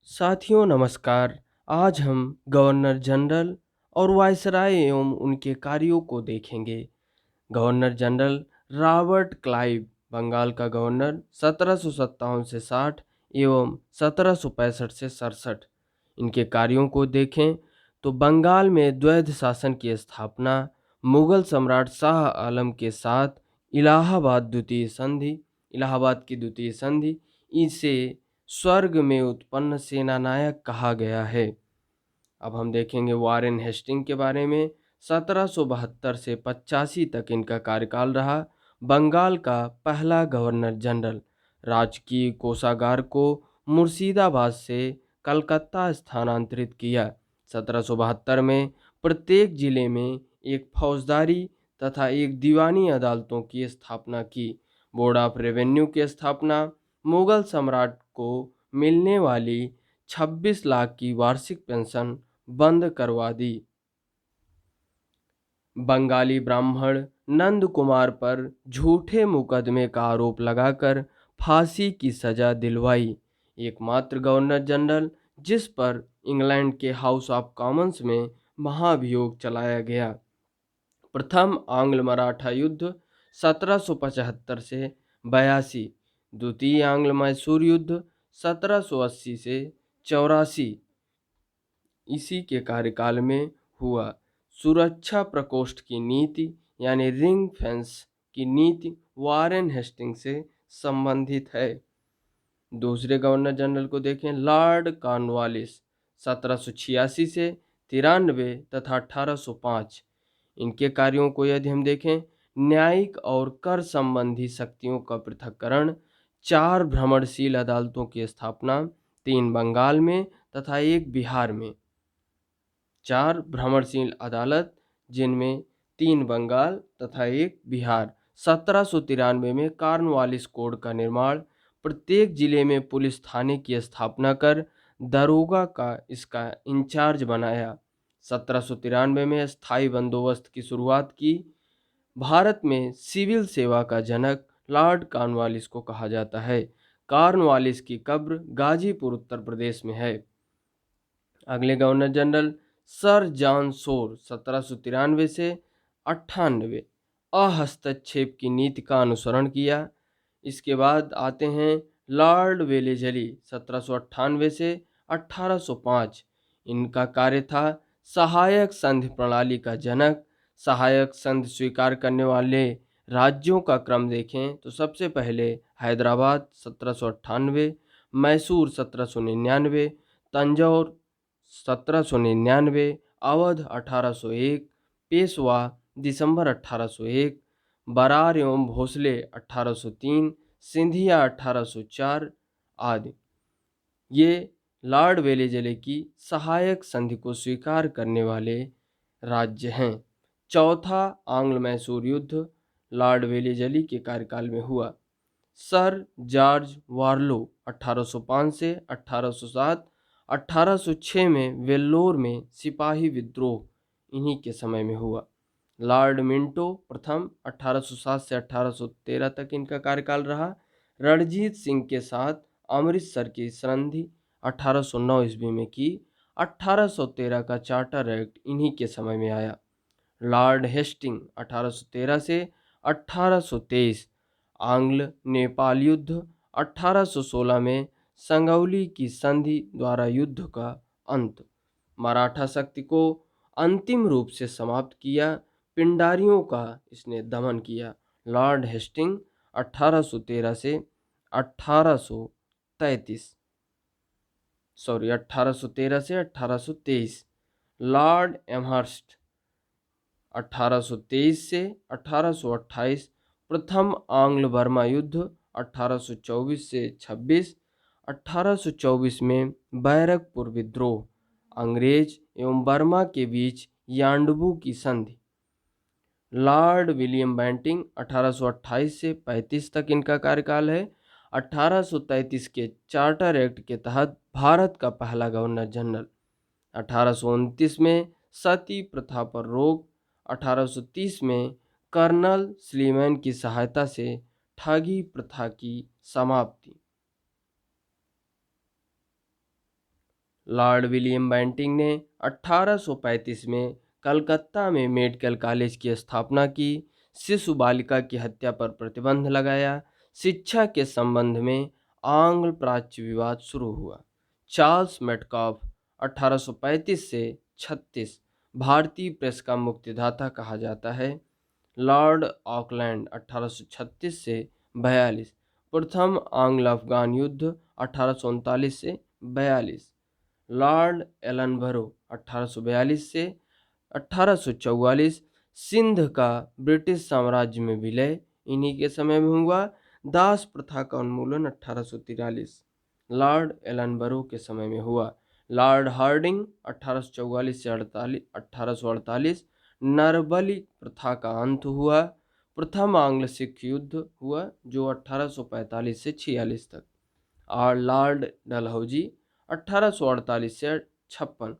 साथियों नमस्कार। आज हम गवर्नर जनरल और वायसराय एवं उनके कार्यों को देखेंगे। Governor general Robert Clive Bengal का गवर्नर 1757 से 60 एवं 1765 से 67। इनके कार्यों को देखें तो बंगाल में द्वैध शासन की स्थापना, मुगल सम्राट शाह आलम के साथ इलाहाबाद की द्वितीय संधि, इसे स्वर्ग में उत्पन्न सेनानायक कहा गया है। अब हम देखेंगे वारेन हेस्टिंग के बारे में। 1772 से 85 तक इनका कार्यकाल रहा। बंगाल का पहला गवर्नर जनरल। राजकीय कोषागार को मुर्शिदाबाद से कलकत्ता स्थानांतरित किया। 1772 में प्रत्येक जिले में एक फौजदारी तथा एक दीवानी अदालतों की स्थापना की। बोर्ड ऑफ रेवेन्यू की स्थापना। मुगल सम्राट को मिलने वाली 26 लाख की वार्षिक पेंशन बंद करवा दी। बंगाली ब्राह्मण नंद कुमार पर झूठे मुकदमे का आरोप लगाकर फांसी की सजा दिलवाई। एकमात्र गवर्नर जनरल जिस पर इंग्लैंड के हाउस ऑफ कॉमन्स में महाभियोग चलाया गया। प्रथम आंग्ल मराठा युद्ध 1775 से 82। द्वितीय आंग्ल मैसूर युद्ध 1780 से 84 इसी के कार्यकाल में हुआ। सुरक्षा प्रकोष्ठ की नीति यानी रिंग फेंस की नीति वारेन हेस्टिंग से संबंधित है। दूसरे गवर्नर जनरल को देखें, लॉर्ड कॉर्नवालिस 1786 से 93 तथा 1805। इनके कार्यों को यदि हम देखें, न्यायिक और कर संबंधी शक्तियों का पृथक्करण, 4 भ्रमणशील अदालतों की स्थापना, 3 बंगाल में तथा 1 बिहार में। 4 भ्रमणशील अदालत जिनमें 3 बंगाल तथा 1 बिहार। 1793 में कॉर्नवालिस कोड का निर्माण, प्रत्येक जिले में पुलिस थाने की स्थापना कर दरोगा का इसका इंचार्ज बनाया। 1793 में स्थायी बंदोबस्त की शुरुआत की। भारत में सिविल सेवा का जनक लॉर्ड कॉर्नवालिस को कहा जाता है। कॉर्नवालिस की कब्र गाजीपुर उत्तर प्रदेश में है। अगले governor general sir John Shore 1793 से 98 अहस्तक्षेप की नीति का अनुसरण किया। इसके बाद आते हैं लॉर्ड वेलेजली 1798 से 1805। इनका कार्य था सहायक संधि प्रणाली का जनक। सहायक संधि स्वीकार करने वाले राज्यों का क्रम देखें तो सबसे पहले हैदराबाद 1798, मैसूर 1799, तंजौर 1799, अवध 1801, पेशवा दिसंबर 1801, बरार एवं भोसले 1803, सिंधिया 1804 आदि। ये लॉर्ड वेलेजले की सहायक संधि को स्वीकार करने वाले राज्य हैं। चौथा आंग्ल मैसूर युद्ध लॉर्ड वेलेजली के कार्यकाल में हुआ। सर जॉर्ज वार्लो 1805 से 1807। 1806 में वेल्लोर में सिपाही विद्रोह इन्हीं के समय में हुआ। लॉर्ड मिंटो प्रथम 1807 से 1813 तक इनका कार्यकाल रहा। रणजीत सिंह के साथ अमृतसर की संधि 1809 ईस्वी में की। 1813 का चार्टर एक्ट इन्हीं के समय में आया। लॉर्ड हेस्टिंग 1813 से 1823। आंग्ल नेपाल युद्ध 1816 में संगौली की संधि द्वारा युद्ध का अंत। मराठा शक्ति को अंतिम रूप से समाप्त किया। पिंडारियों का इसने दमन किया। लॉर्ड हेस्टिंग 1813 से 1833 1813 से 1823। लॉर्ड एमहर्स्ट 1823 से 1828। प्रथम आंग्ल बर्मा युद्ध 1824 से 26। 1824 में बैरकपुर विद्रोह, अंग्रेज एवं बर्मा के बीच यांडबू की संधि। लॉर्ड विलियम बेंटिंग 1828 से 35 तक इनका कार्यकाल है। 1833 के चार्टर एक्ट के तहत भारत का पहला गवर्नर जनरल। 1829 में सती प्रथा पर रोक। 1830 में कर्नल स्लीमैन की सहायता से ठगी प्रथा की समाप्ति। लॉर्ड विलियम बेंटिंक ने 1835 में कलकत्ता में मेडिकल कॉलेज की स्थापना की। शिशु बालिका की हत्या पर प्रतिबंध लगाया। शिक्षा के संबंध में आंग्ल प्राच्य विवाद शुरू हुआ। चार्ल्स मेटकाफ 1835 से 36 भारतीय प्रेस का मुक्तिदाता कहा जाता है। लॉर्ड ऑकलैंड 1836 से 42 प्रथम आंग्ल अफगान युद्ध 1839 से 42। लॉर्ड एलनबरो 1842 से 1844 सिंध का ब्रिटिश साम्राज्य में विलय इन्हीं के समय में हुआ। दास प्रथा का उन्मूलन 1843 लॉर्ड एलनबरो के समय में हुआ। लॉर्ड हार्डिंग 1844 से 1848 नरबली प्रथा का अंत हुआ। प्रथम आंग्ल सिख युद्ध हुआ जो 1845 से 46 तक। और लॉर्ड डलहौजी 1848 से 56।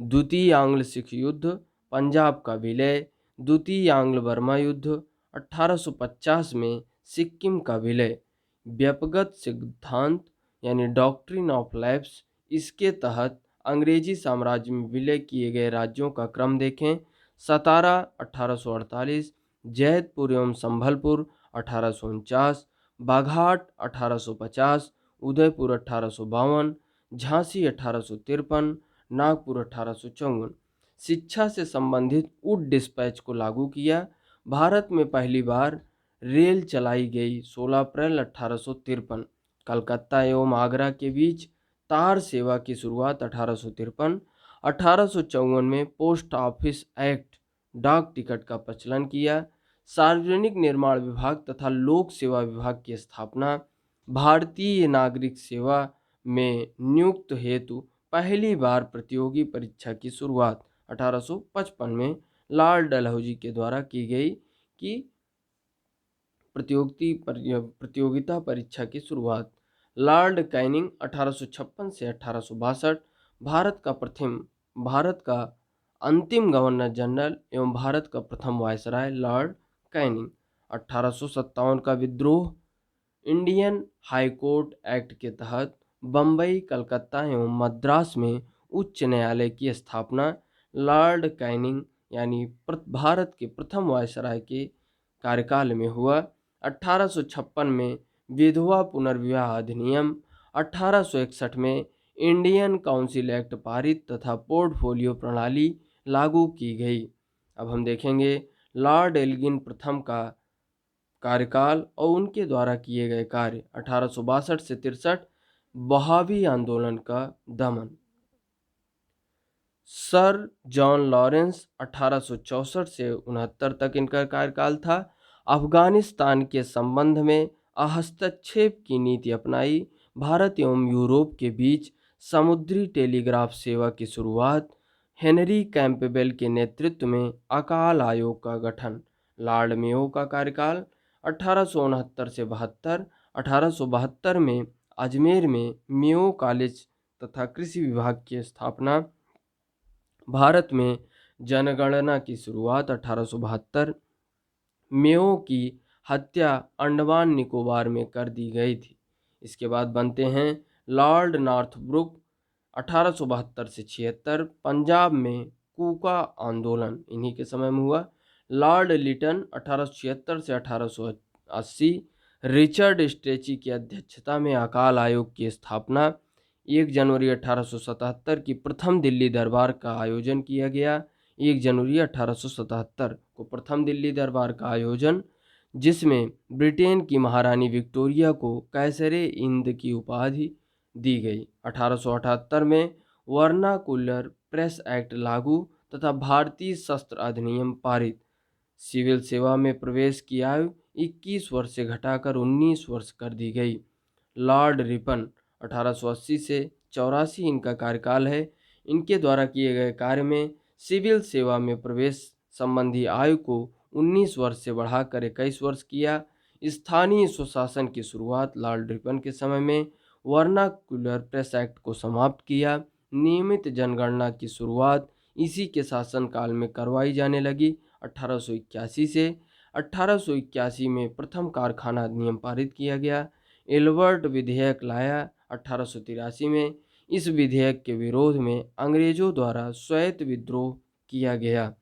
द्वितीय आंग्ल सिख युद्ध, पंजाब का विलय। द्वितीय आंग्ल बर्मा युद्ध 1850 में सिक्किम का विलय। व्यपगत सिद्धांत यानी डॉक्ट्रिन ऑफ लैप्स, इसके तहत अंग्रेजी साम्राज्य में विलय किए गए राज्यों का क्रम देखें। सतारा 1848, जैतपुर एवं संभलपुर 1849, बाघाट 1850, उदयपुर 1852, झांसी 1853, नागपुर 1854। शिक्षा से संबंधित वुड डिस्पैच को लागू किया। भारत में पहली बार रेल चलाई गई 16 अप्रैल 1853। कलकत्ता एवं आगरा के बीच तार सेवा की शुरुआत 1853। 1854 में पोस्ट ऑफिस एक्ट डाक टिकट का प्रचलन किया। सार्वजनिक निर्माण विभाग तथा लोक सेवा विभाग की स्थापना। भारतीय नागरिक सेवा में नियुक्त हेतु पहली बार प्रतियोगी परीक्षा की शुरुआत 1855 में लॉर्ड डलहौजी के द्वारा की गई कि प्रतियोगिता परीक्षा की शुरुआत। लॉर्ड कैनिंग 1856 से 1862 भारत का अंतिम गवर्नर जनरल एवं भारत का प्रथम वायसराय लॉर्ड कैनिंग। 1857 का विद्रोह। इंडियन हाई कोर्ट एक्ट के तहत बम्बई, कलकत्ता एवं मद्रास में उच्च न्यायालय की स्थापना लॉर्ड कैनिंग यानी भारत के प्रथम वायसराय के कार्यकाल में हुआ। 1856 में विधवा पुनर्विवाह अधिनियम। 1861 में इंडियन काउंसिल एक्ट पारित तथा पोर्टफोलियो प्रणाली लागू की गई। अब हम देखेंगे लॉर्ड एल्गिन प्रथम का कार्यकाल और उनके द्वारा किए गए कार्य। 1862 से 63 बहावी आंदोलन का दमन। सर जॉन लॉरेंस 1864 से 69 तक इनका कार्यकाल था। अफगानिस्तान के संबंध में हस्तक्षेप की नीति अपनाई। भारत एवं यूरोप के बीच समुद्री टेलीग्राफ सेवा की शुरुआत। हेनरी कैंपबेल के नेतृत्व में अकाल आयोग का गठन। लॉर्ड मेयो का कार्यकाल 1869 से 72। 1872 में अजमेर में मेयो कॉलेज तथा कृषि विभाग की स्थापना। भारत में जनगणना की शुरुआत 1872। मेयो की हत्या अंडमान निकोबार में कर दी गई थी। इसके बाद बनते हैं लॉर्ड नॉर्थब्रुक 1872 से 76। पंजाब में कूका आंदोलन इन्हीं के समय में हुआ। लॉर्ड लिटन 1876 से 1880। रिचर्ड स्ट्रेची की अध्यक्षता में अकाल आयोग की स्थापना। 1 जनवरी 1877 की प्रथम दिल्ली दरबार का आयोजन किया गया। 1 जनवरी 1877 को प्रथम दिल्ली दरबार का आयोजन, जिसमें ब्रिटेन की महारानी विक्टोरिया को कैसरे हिंद की उपाधि दी गई। 1878 में वर्नाकुलर प्रेस एक्ट लागू तथा भारतीय शस्त्र अधिनियम पारित। सिविल सेवा में प्रवेश की आयु 21 वर्ष से घटाकर 19 वर्ष कर दी गई। लॉर्ड रिपन 1880 से 84 इनका कार्यकाल है। इनके द्वारा किए गए कार्य में सिविल सेवा में प्रवेश संबंधी आयु को 19 वर्ष से बढ़ाकर 21 वर्ष किया। स्थानीय स्वशासन की शुरुआत लॉर्ड रिपन के समय में। वर्नाकुलर प्रेस एक्ट को समाप्त किया। नियमित जनगणना की शुरुआत इसी के शासनकाल में करवाई जाने लगी 1881 से। 1881 में प्रथम कारखाना अधिनियम पारित किया गया। एल्बर्ट विधेयक लाया 1883 में। इस विधेयक के विरोध में अंग्रेजों द्वारा स्वायत्त विद्रोह किया गया।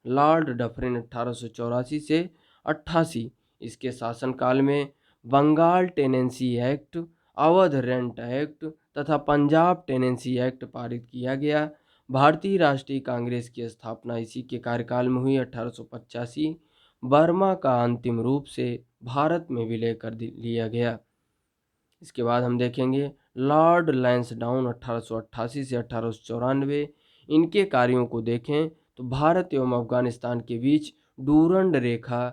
लॉर्ड डफरिन 1884 से 88 इसके शासनकाल में Bengal tenancy act, Awadh rent act तथा पंजाब टेनेंसी एक्ट पारित किया गया। भारतीय राष्ट्रीय कांग्रेस की स्थापना इसी के कार्यकाल में हुई। 1885 बर्मा का अंतिम रूप से भारत में विलय कर लिया गया। इसके बाद हम देखेंगे लॉर्ड लैंसडाउन 1888 से 1894। इनके कार्यों को देखें तो भारत एवं अफगानिस्तान के बीच डूरंड रेखा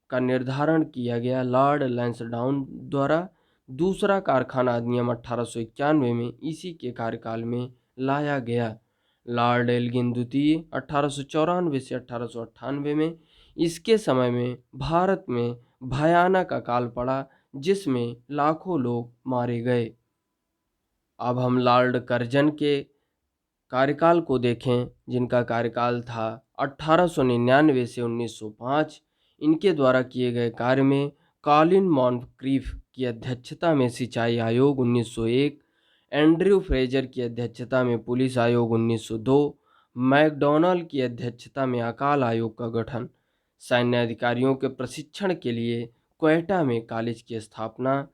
का निर्धारण किया गया लॉर्ड लैंसडाउन द्वारा। दूसरा कारखाना अधिनियम 1891 में इसी के कार्यकाल में लाया गया। लॉर्ड एल्गिन द्वितीय 1894 से 1898 में इसके समय में भारत में भयानक अकाल पड़ा जिसमें लाखों लोग मारे गए। अब हम लॉर्ड कर्जन के कार्यकाल को देखें जिनका कार्यकाल था 1899 से 1905। इनके द्वारा किए गए कार्य में कॉलिन मॉनक्रीफ की अध्यक्षता में सिंचाई आयोग 1901, एंड्रयू फ्रेजर की अध्यक्षता में पुलिस आयोग 1902, मैकडॉनल्ड की अध्यक्षता में अकाल आयोग का गठन, सैन्य अधिकारियों के प्रशिक्षण के लिए क्वेटा में कॉलेज की स्थापना,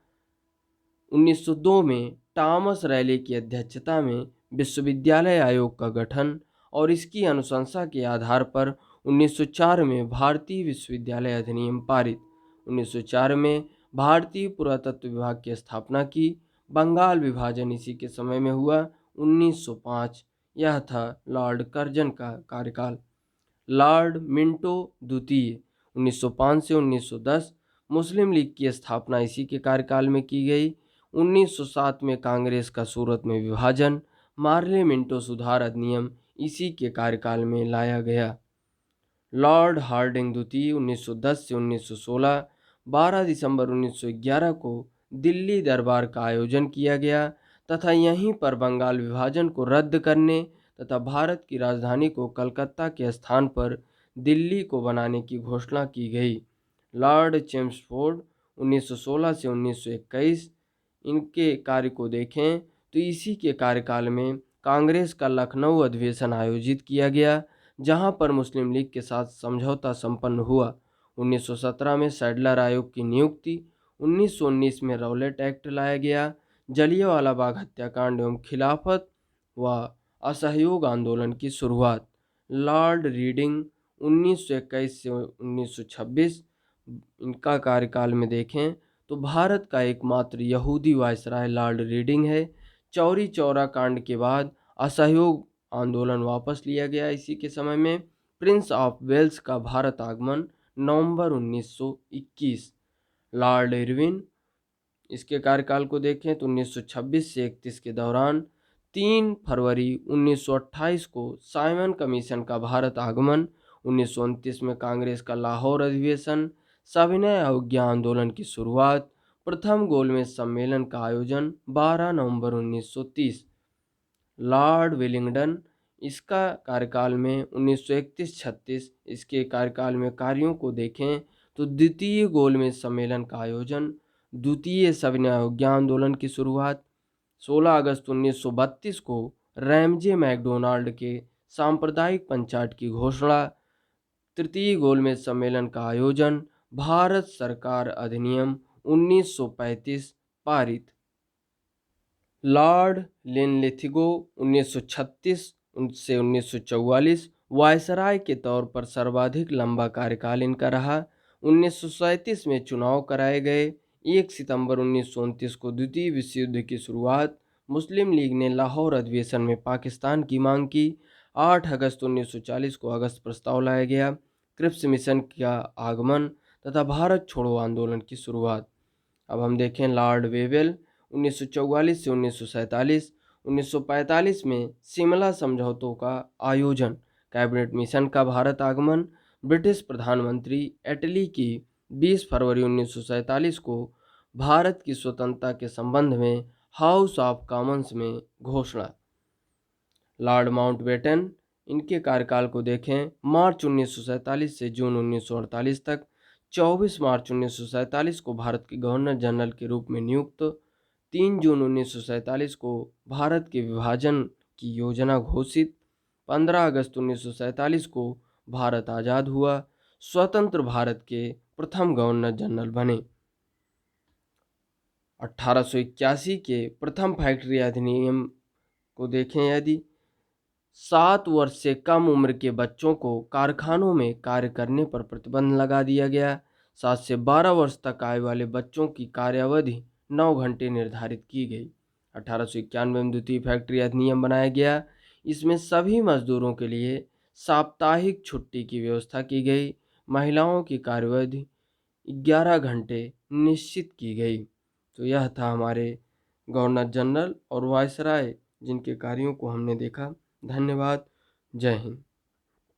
1902 में टॉमस रैले की अध्यक्षता में विश्वविद्यालय आयोग का गठन और इसकी अनुशंसा के आधार पर 1904 में भारतीय विश्वविद्यालय अधिनियम पारित। 1904 में भारतीय पुरातत्व विभाग की स्थापना की। बंगाल विभाजन इसी के समय में हुआ 1905। यह था लॉर्ड कर्जन का कार्यकाल। लॉर्ड मिंटो द्वितीय 1905 से 1910। मुस्लिम लीग की स्थापना इसी के कार्यकाल में की गई। 1907 में कांग्रेस का सूरत में विभाजन, मार्ले मिंटो सुधार अधिनियम इसी के कार्यकाल में लाया गया। लॉर्ड हार्डिंग द्वितीय 1910 से 1916। 12 दिसंबर 1911 को दिल्ली दरबार का आयोजन किया गया तथा यहीं पर बंगाल विभाजन को रद्द करने तथा भारत की राजधानी को कलकत्ता के स्थान पर दिल्ली को बनाने की घोषणा की गई। लॉर्ड चेम्सफोर्ड 1916 से 1921। इनके कार्य को देखें तो इसी के कार्यकाल में कांग्रेस का लखनऊ अधिवेशन आयोजित किया गया जहां पर मुस्लिम लीग के साथ समझौता संपन्न हुआ। 1917 में सैडलर आयोग की नियुक्ति। 1919 में रौलेट एक्ट लाया गया। जलियांवाला बाग हत्याकांड एवं खिलाफत व असहयोग आंदोलन की शुरुआत। लॉर्ड रीडिंग 1921 से 1926। इनका कार्यकाल में देखें तो भारत का एकमात्र यहूदी वायसराय लॉर्ड रीडिंग है। चौरी चौरा कांड के बाद असहयोग आंदोलन वापस लिया गया। इसी के समय में प्रिंस ऑफ वेल्स का भारत आगमन नवंबर 1921। लॉर्ड इरविन, इसके कार्यकाल को देखें तो 1926 से 31 के दौरान 3 फरवरी 1928 को साइमन कमीशन का भारत आगमन। 1929 में कांग्रेस का लाहौर अधिवेशन, सविनय अवज्ञा आंदोलन की शुरुआत, प्रथम गोलमेज सम्मेलन का आयोजन 12 नवंबर 1930। लॉर्ड विलिंगडन, इसका कार्यकाल में 1931-36। इसके कार्यकाल में कार्यों को देखें तो द्वितीय गोलमेज सम्मेलन का आयोजन, द्वितीय सविनय अवज्ञा आंदोलन की शुरुआत, 16 अगस्त 1932 को रैमजे मैकडोनाल्ड के सांप्रदायिक पंचायत की घोषणा, तृतीय गोलमेज सम्मेलन का आयोजन, भारत सरकार अधिनियम 1935 पारित। लॉर्ड लिनलिथिगो 1936 से 1944 वायसराय के तौर पर सर्वाधिक लंबा कार्यकाल इनका रहा। 1937 में चुनाव कराए गए। 1 सितंबर 1929 को द्वितीय विश्व युद्ध की शुरुआत। मुस्लिम लीग ने लाहौर अधिवेशन में पाकिस्तान की मांग की। 8 अगस्त 1940 को अगस्त प्रस्ताव लाया गया। क्रिप्स मिशन का आगमन तथा भारत छोड़ो आंदोलन की शुरुआत। अब हम देखें लॉर्ड वेवेल 1944 से 1947। 1945 में शिमला समझौतों का आयोजन, कैबिनेट मिशन का भारत आगमन, ब्रिटिश प्रधानमंत्री एटली की 20 फरवरी 1947 को भारत की स्वतंत्रता के संबंध में हाउस ऑफ कॉमन्स में घोषणा। लॉर्ड माउंटबेटन, इनके कार्यकाल को देखें मार्च 1947 से जून 1948 तक। 24 मार्च 1947 को भारत के गवर्नर जनरल के रूप में नियुक्त। 3 जून 1947 को भारत के विभाजन की योजना घोषित। 15 अगस्त 1947 को भारत आज़ाद हुआ। स्वतंत्र भारत के प्रथम गवर्नर जनरल बने। 1881 के प्रथम फैक्ट्री अधिनियम को देखें यदि 7 वर्ष से कम उम्र के बच्चों को कारखानों में कार्य करने पर प्रतिबंध लगा दिया गया। 7 से 12 वर्ष तक आयु वाले बच्चों की कार्यावधि 9 घंटे निर्धारित की गई। 1891 में द्वितीय फैक्ट्री अधिनियम बनाया गया। इसमें सभी मजदूरों के लिए साप्ताहिक छुट्टी की व्यवस्था की गई। महिलाओं की कार्यावधि 11 घंटे निश्चित की गई। तो यह था हमारे गवर्नर जनरल और वायसराय जिनके कार्यों को हमने देखा। धन्यवाद। जय हिंद।